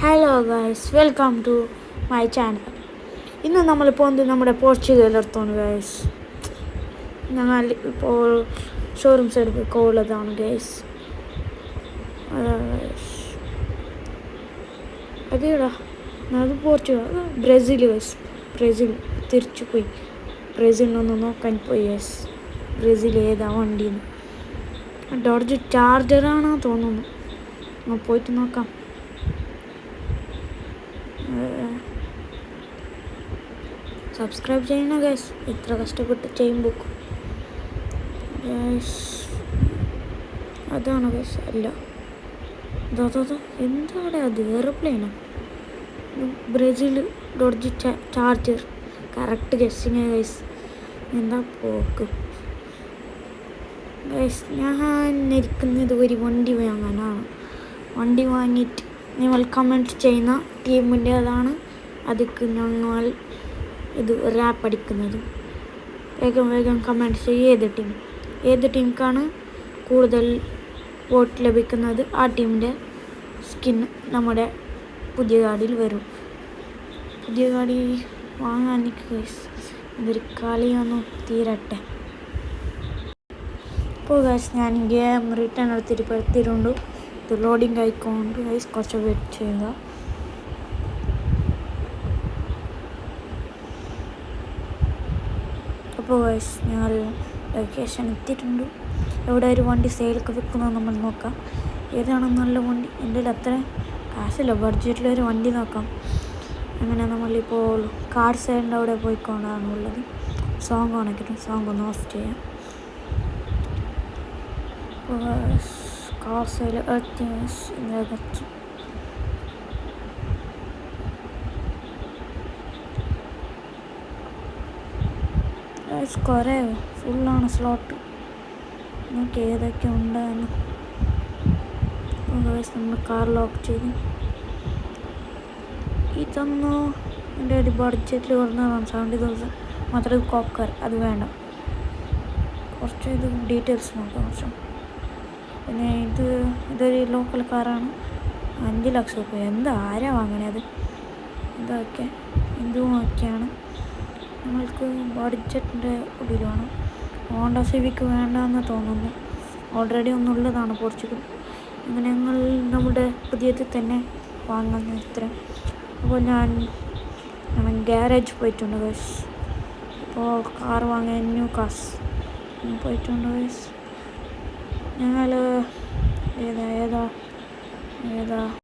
Hello guys, welcome to my channel. ഇന്ന് നമ്മളിപ്പോൾ നമ്മുടെ പോർച്ചുഗലെടുത്തോണ്ട് ഗൈസ്. ഞങ്ങൾ ഇപ്പോൾ ഷോറൂം സൈഡ് പോയിക്കോളതാണ് ഗൈസ്. അതേടാ, അത് പോർച്ചുഗൽ, ബ്രസീൽ ഗൈസ്. ബ്രസീൽ തിരിച്ചു പോയി. ബ്രസീലിനൊന്ന് നോക്കാൻ പോയി ഗൈസ്. ബ്രസീൽ ഏതാ വണ്ടിന്ന്? ഡോർജ് ചാർജറാണോ തോന്നുന്നു. പോയിട്ട് നോക്കാം. സബ്സ്ക്രൈബ് ചെയ്യണം ഗൈസ്, ഇത്ര കഷ്ടപ്പെട്ട് ചെയ്യുമ്പോൾ ഗൈസ്. അതാണ് ഗൈസ്, അല്ല അതോ എന്താണ് അത്? എയർപ്ലെയിനോ? Brazil Dodge charger. Correct guessing guys. എന്താ പോക്ക് ഗൈസ്. ഞാൻ ഇരിക്കുന്നത് ഒരു വണ്ടി വാങ്ങാനാണ്. വണ്ടി വാങ്ങിയിട്ട് നിങ്ങൾ കമൻറ്റ് ചെയ്യുന്ന ടീമിൻ്റെ അതാണ് അതിക്ക് ഞങ്ങൾ ഇത് റാപ്പ് അടിക്കുന്നത്. വേഗം കമൻറ്റ് ചെയ്യും. ഏത് ടീമിക്കാണ് കൂടുതൽ വോട്ട് ലഭിക്കുന്നത് ആ ടീമിൻ്റെ സ്കിൻ നമ്മുടെ പുതിയ കാർഡിൽ വരും. പുതിയ കാർഡ് വാങ്ങാൻ ഇതൊരു കളിയൊന്ന് തീരട്ടെ. ഇപ്പോൾ ഗൈസ് ഞാൻ ഗെയിം റിട്ടേൺ എടുത്തിട്ടുണ്ട്. ഇത് ലോഡിങ് ആയിക്കൊണ്ട് ഗൈസ്, കുറച്ച് വെയിറ്റ് ചെയ്യുക. അപ്പോൾ ഗൈസ് ഞങ്ങൾ ലൊക്കേഷൻ എത്തിയിട്ടുണ്ട്. എവിടെ ഒരു വണ്ടി സെയിലൊക്കെ വെക്കുന്നത് നമ്മൾ നോക്കാം. ഏതാണ് നല്ല വണ്ടി? എൻ്റെ അത്ര കാശില്ല, ബഡ്ജറ്റിലൊരു വണ്ടി നോക്കാം. അങ്ങനെ നമ്മളിപ്പോൾ കാർ സൈഡിൻ്റെ അവിടെ പോയിക്കൊണ്ടാണ് ഉള്ളത്. സോങ് ഓണാക്കിയിട്ടും സോങ് ഒന്ന് ഓഫ് ചെയ്യാം. കാർ സൈഡിൽ ഇതിനകത്ത് കുറേ ഫുള്ളാണ് സ്ലോട്ട്. നമുക്ക് ഏതൊക്കെ ഉണ്ടായിരുന്നു. നമ്മൾ കാർ ലോക്ക് ചെയ്ത് ഇതൊന്നു എൻ്റെ ഒരു ബഡ്ജറ്റിൽ വരുന്നതാണ്. 70,000 മാത്രം. കോക്കർ അത് വേണ്ട. കുറച്ച് ഇത് ഡീറ്റെയിൽസ് നോക്കാം കുറച്ച്. പിന്നെ ഇതൊരു ലോക്കൽ കാറാണ്. 5 ലക്ഷം രൂപ. എന്താ ആരാ വാങ്ങണത്? ഇതൊക്കെ ഇതുമൊക്കെയാണ് നമ്മൾക്ക് ബഡ്ജറ്റിൻ്റെ ഉള്ളിലാണ്. ഹോണ്ട സിവിക്ക് വേണ്ടെന്ന് തോന്നുന്നു. ഓൾറെഡി ഒന്നുള്ളതാണ് പോർച്ചുഗൽ. അങ്ങനെ ഞങ്ങൾ നമ്മുടെ പുതിയത് തന്നെ വാങ്ങുന്ന ഇത്ര. അപ്പോൾ ഞാൻ ഗ്യാരേജ് പോയിട്ടുണ്ട് ഗൈസ്. ഇപ്പോൾ കാർ വാങ്ങാൻ ന്യൂ കാസ് പോയിട്ടുണ്ട് ഗൈസ്. ഞങ്ങൾ ഏതാ